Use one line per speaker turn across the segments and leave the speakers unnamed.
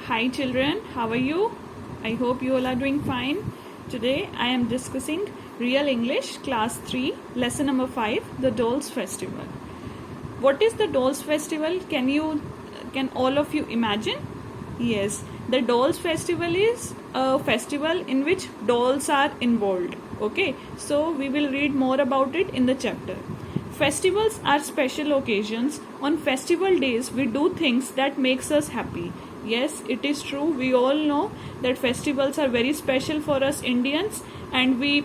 Hi children, how are you? I hope you all are doing fine. Today I am discussing Real English Class 3 Lesson number 5, the Dolls Festival. What is the Dolls Festival? Can all of you imagine? Yes, the Dolls Festival is a festival in which dolls are involved. Okay, so we will read more about it in the chapter. Festivals are special occasions. On festival days, we do things that makes us happy. Yes, it is true. We all know that festivals are very special for us Indians, and we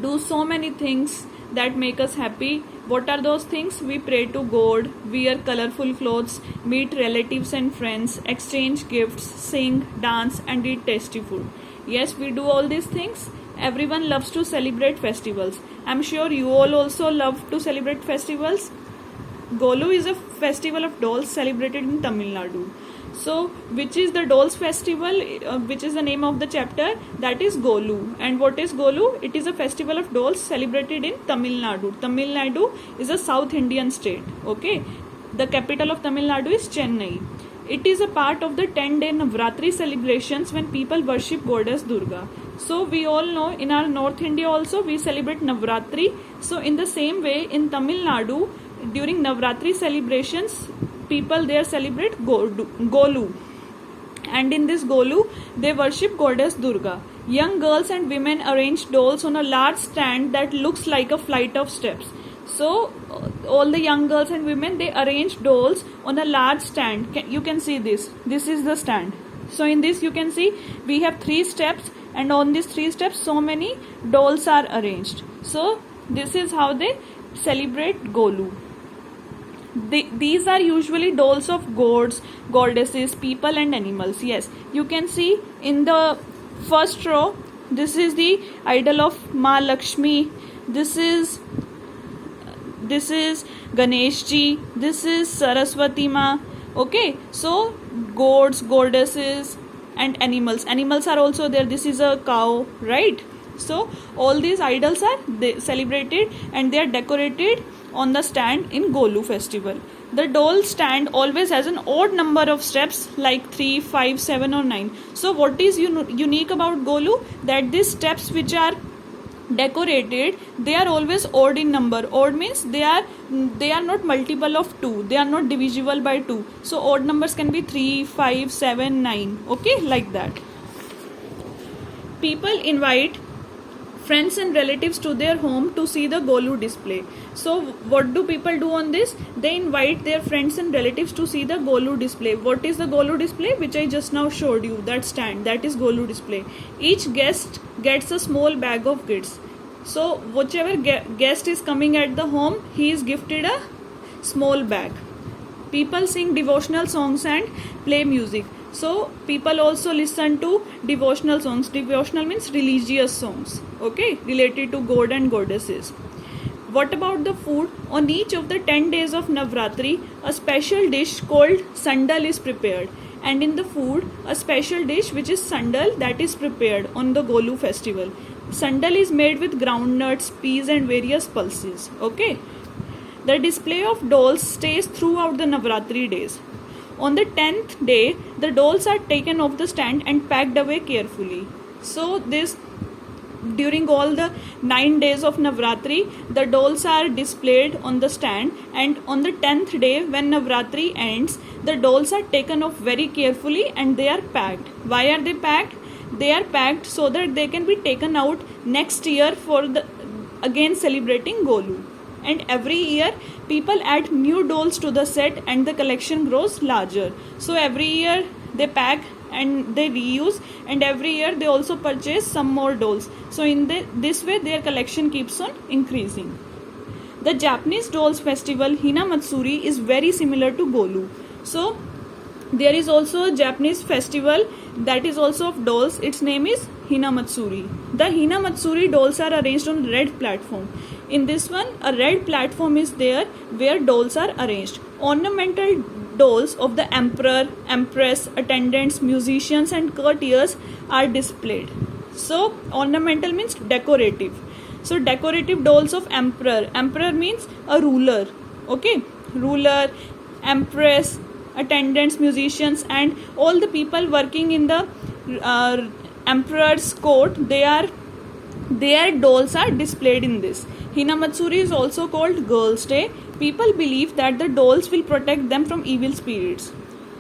do so many things that make us happy. What are those things? We pray to God, wear colorful clothes, meet relatives and friends, exchange gifts, sing, dance, and eat tasty food. Yes, we do all these things. Everyone loves to celebrate festivals. I'm sure you all also love to celebrate festivals. Golu is a festival of dolls celebrated in Tamil Nadu. So, which is the dolls festival, which is the name of the chapter? That is Golu. And what is Golu? It is a festival of dolls celebrated in Tamil Nadu. Tamil Nadu is a South Indian state. Okay. The capital of Tamil Nadu is Chennai. It is a part of the 10-day Navratri celebrations when people worship goddess Durga. So we all know in our North India also we celebrate Navratri. So in the same way in Tamil Nadu during Navratri celebrations people there celebrate Golu. And in this Golu they worship goddess Durga. Young girls and women arrange dolls on a large stand that looks like a flight of steps. So all the young girls and women they arrange dolls on a large stand. You can see this. This is the stand. So in this you can see we have 3 steps, and on these 3 steps so many dolls are arranged. So this is how they celebrate Golu. These are usually dolls of gods, goddesses, people and animals. Yes, you can see in the first row this is the idol of Ma Lakshmi. This is Ganesh ji. This is Saraswati Ma. Okay, so gods, goddesses and animals. Animals are also there. This is a cow, right? So all these idols are celebrated and they are decorated on the stand in Golu festival. The doll stand always has an odd number of steps like 3, 5, 7 or 9. So what is unique about Golu? That these steps which are decorated, they are always odd in number. Odd means they are not multiple of 2. They are not divisible by 2. So odd numbers can be 3, 5, 7, 9. Okay, like that. People invite friends and relatives to their home to see the Golu display. So what do people do on this? They invite their friends and relatives to see the Golu display. What is the Golu display? Which I just now showed you, that stand, that is Golu display. Each guest gets a small bag of gifts. So whichever guest is coming at the home, he is gifted a small bag. People sing devotional songs and play music. So people also listen to devotional songs. Devotional means religious songs, okay, related to God and goddesses. What about the food? On each of the 10 days of Navratri, a special dish called sandal is prepared. And in the food, a special dish which is sandal that is prepared on the Golu festival. Sandal is made with groundnuts, peas and various pulses, okay. The display of dolls stays throughout the Navratri days. On the 10th day, the dolls are taken off the stand and packed away carefully. So during all the 9 days of Navratri, the dolls are displayed on the stand, and on the 10th day when Navratri ends, the dolls are taken off very carefully and they are packed. Why are they packed? They are packed so that they can be taken out next year for again celebrating Golu. And every year people add new dolls to the set and the collection grows larger. So every year they pack and they reuse, and every year they also purchase some more dolls. So in this way their collection keeps on increasing. The Japanese dolls festival Hina Matsuri is very similar to Golu. So there is also a Japanese festival that is also of dolls. Its name is Hina Matsuri. The Hina Matsuri dolls are arranged on a red platform. In this one, a red platform is there where dolls are arranged. Ornamental dolls of the emperor, empress, attendants, musicians and courtiers are displayed. So ornamental means decorative. So decorative dolls of emperor. Emperor means a ruler. Okay, ruler, empress, attendants, musicians, and all the people working in the emperor's court, their dolls are displayed in this. Hinamatsuri is also called Girls' Day. People believe that the dolls will protect them from evil spirits.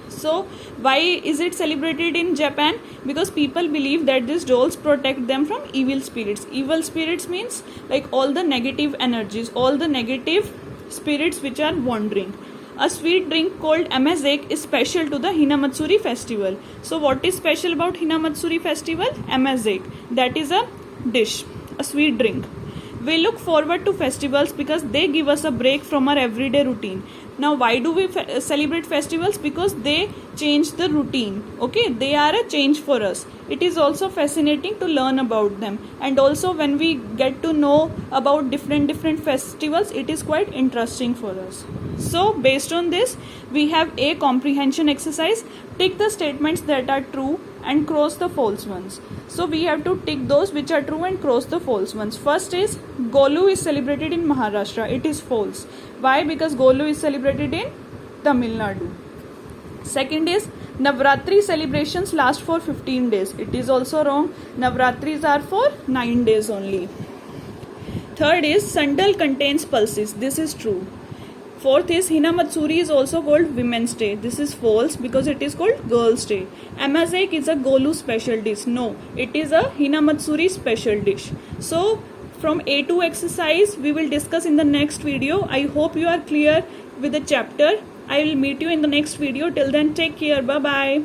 So why is it celebrated in Japan? Because people believe that these dolls protect them from evil spirits. Evil spirits means like all the negative energies, all the negative spirits which are wandering. A sweet drink called amazake is special to the Hinamatsuri festival. So what is special about Hinamatsuri festival? Amazake. That is a dish, a sweet drink. We look forward to festivals because they give us a break from our everyday routine. Now why do we celebrate festivals? Because they change the routine. Okay, they are a change for us. It is also fascinating to learn about them, and also when we get to know about different festivals, it is quite interesting for us. So based on this, we have a comprehension exercise. Tick the statements that are true and cross the false ones. So we have to tick those which are true and cross the false ones. First is Golu is celebrated in Maharashtra. It is false. Why? Because Golu is celebrated in Tamil Nadu. Second is Navratri celebrations last for 15 days. It is also wrong. Navratris are for 9 days only. Third is Sandal contains pulses. This is true. Fourth is Hinamatsuri is also called Women's Day. This is false because it is called Girls' Day. Amazake is a Golu special dish. No, it is a Hinamatsuri special dish. So from A2 exercise we will discuss in the next video. I hope you are clear with the chapter. I will meet you in the next video. Till then, take care. Bye bye.